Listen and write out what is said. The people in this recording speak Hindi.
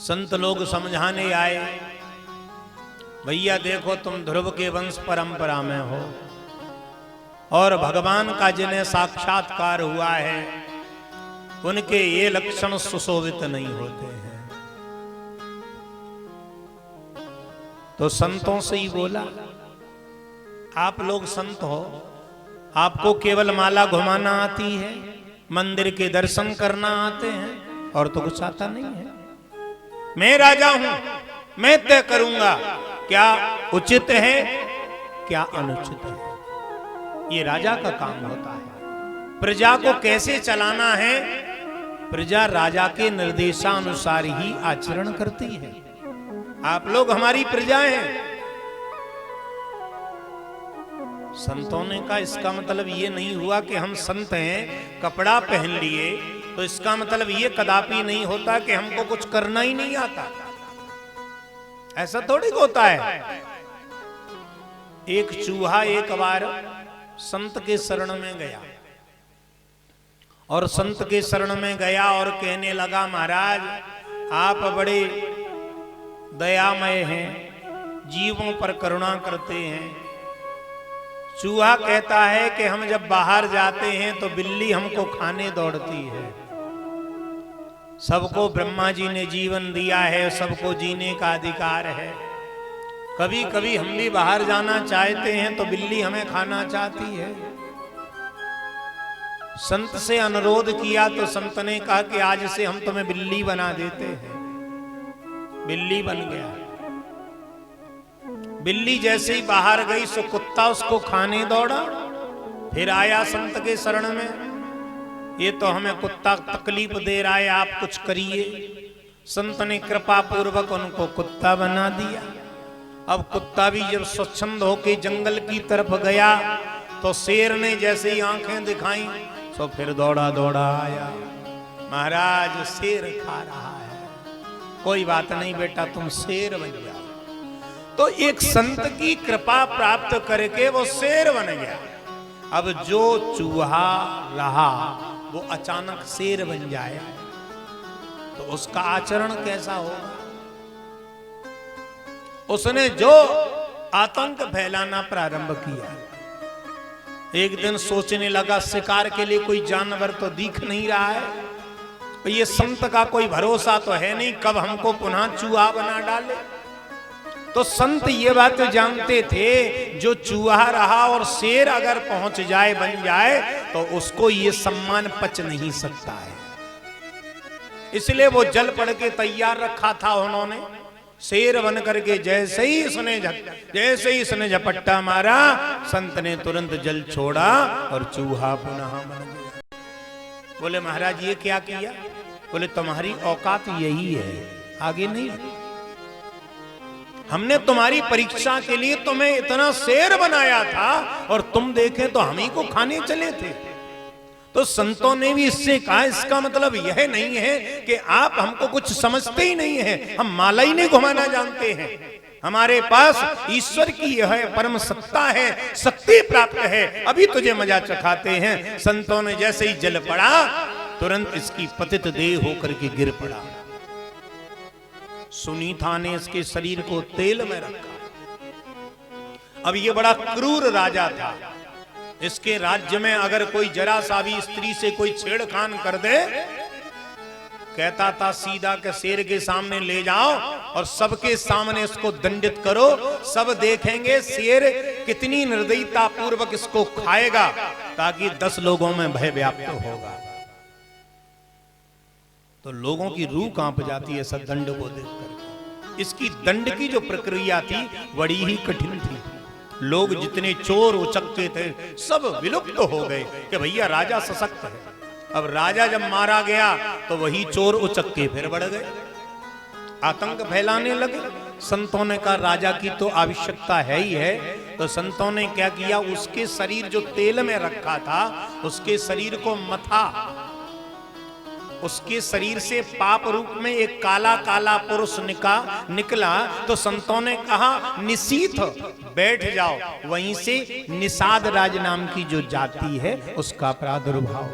संत लोग समझाने आए, भैया देखो तुम ध्रुव के वंश परंपरा में हो और भगवान का जिन्हें साक्षात्कार हुआ है उनके ये लक्षण सुशोभित नहीं होते हैं। तो संतों से ही बोला, आप लोग संत हो, आपको केवल माला घुमाना आती है, मंदिर के दर्शन करना आते हैं और तो कुछ आता नहीं है। मैं राजा हूं, मैं तय करूंगा क्या उचित है क्या अनुचित है। ये राजा का काम होता है। प्रजा को कैसे चलाना है, प्रजा राजा के निर्देशानुसार ही आचरण करती है। आप लोग हमारी प्रजा हैं। संतों ने कहा इसका मतलब ये नहीं हुआ कि हम संत हैं, कपड़ा पहन लिए तो इसका मतलब ये कदापि नहीं होता कि हमको कुछ करना ही नहीं आता। ऐसा थोड़ी होता है। एक चूहा एक बार संत के शरण में गया और संत के शरण में गया और कहने लगा, महाराज आप बड़े दयामय हैं, जीवों पर करुणा करते हैं। चूहा कहता है कि हम जब बाहर जाते हैं तो बिल्ली हमको खाने दौड़ती है। सबको ब्रह्मा जी ने जीवन दिया है, सबको जीने का अधिकार है। कभी कभी हम भी बाहर जाना चाहते हैं तो बिल्ली हमें खाना चाहती है। संत से अनुरोध किया तो संत ने कहा कि आज से हम तुम्हें बिल्ली बना देते हैं। बिल्ली बन गया। बिल्ली जैसे ही बाहर गई सो कुत्ता उसको खाने दौड़ा। फिर आया संत के शरण में, ये तो हमें कुत्ता तकलीफ दे रहा है, आप कुछ करिए। संत ने कृपा पूर्वक उनको कुत्ता बना दिया। अब कुत्ता भी जब स्वच्छंद होके जंगल की तरफ गया तो शेर ने जैसे ही आंखें दिखाई तो फिर दौड़ा दौड़ा आया, महाराज शेर खा रहा है। कोई बात नहीं बेटा, तुम शेर बन जाओ। तो एक संत की कृपा प्राप्त करके वो शेर बन गया। अब जो चूहा रहा वो अचानक शेर बन जाए तो उसका आचरण कैसा होगा? उसने जो आतंक फैलाना प्रारंभ किया। एक दिन सोचने लगा शिकार के लिए कोई जानवर तो दिख नहीं रहा है, तो ये संत का कोई भरोसा तो है नहीं, कब हमको पुनः चूहा बना डाले। तो संत ये बात जानते थे, जो चूहा रहा और शेर अगर पहुंच जाए बन जाए तो उसको ये सम्मान पच नहीं सकता है। इसलिए वो जल पड़ के तैयार रखा था उन्होंने। शेर बन करके जैसे ही इसने झपट्टा मारा, संत ने तुरंत जल छोड़ा और चूहा पुनः बन गया। बोले महाराज ये क्या किया? बोले तुम्हारी औकात यही है, आगे नहीं। हमने तुम्हारी परीक्षा के लिए तुम्हें इतना शेर बनाया था और तुम देखे तो हम ही को खाने चले थे। तो संतों ने भी इससे कहा इसका मतलब यह नहीं है कि आप हमको कुछ समझते ही नहीं है, हम माला ही नहीं घुमाना जानते हैं। हमारे पास ईश्वर की यह परम सत्ता है, शक्ति प्राप्त है, अभी तुझे मजा चखाते हैं। संतों ने जैसे ही जल पड़ा तुरंत इसकी पतित देह होकर के गिर पड़ा। सुनीता ने इसके शरीर को तेल में रखा। अब ये बड़ा क्रूर राजा था। इसके राज्य में अगर कोई जरा सा भी स्त्री से कोई छेड़खान कर दे, कहता था सीधा के शेर के सामने ले जाओ और सबके सामने इसको दंडित करो। सब देखेंगे शेर कितनी निर्दयता पूर्वक इसको खाएगा, ताकि 10 लोगों में भय व्याप्त होगा। तो लोगों की रूह कांप जाती है ऐसा दंड को देखकर। इसकी दंड की जो प्रक्रिया थी बड़ी ही कठिन थी। लोग जितने चोर उचक्के थे सब विलुप्त हो गए कि भैया राजा सशक्त है। अब राजा जब मारा गया तो वही चोर उचक्के फिर बढ़ गए, आतंक फैलाने लगे। संतों ने कहा राजा की तो आवश्यकता है ही है। तो संतों ने क्या किया, उसके शरीर जो तेल में रखा था उसके शरीर को मथा। उसके शरीर से पाप रूप में एक काला काला पुरुष निकला। तो संतों ने कहा निशीथ बैठ जाओ। वहीं से निषाद राज नाम की जो जाति है उसका प्रादुर्भाव।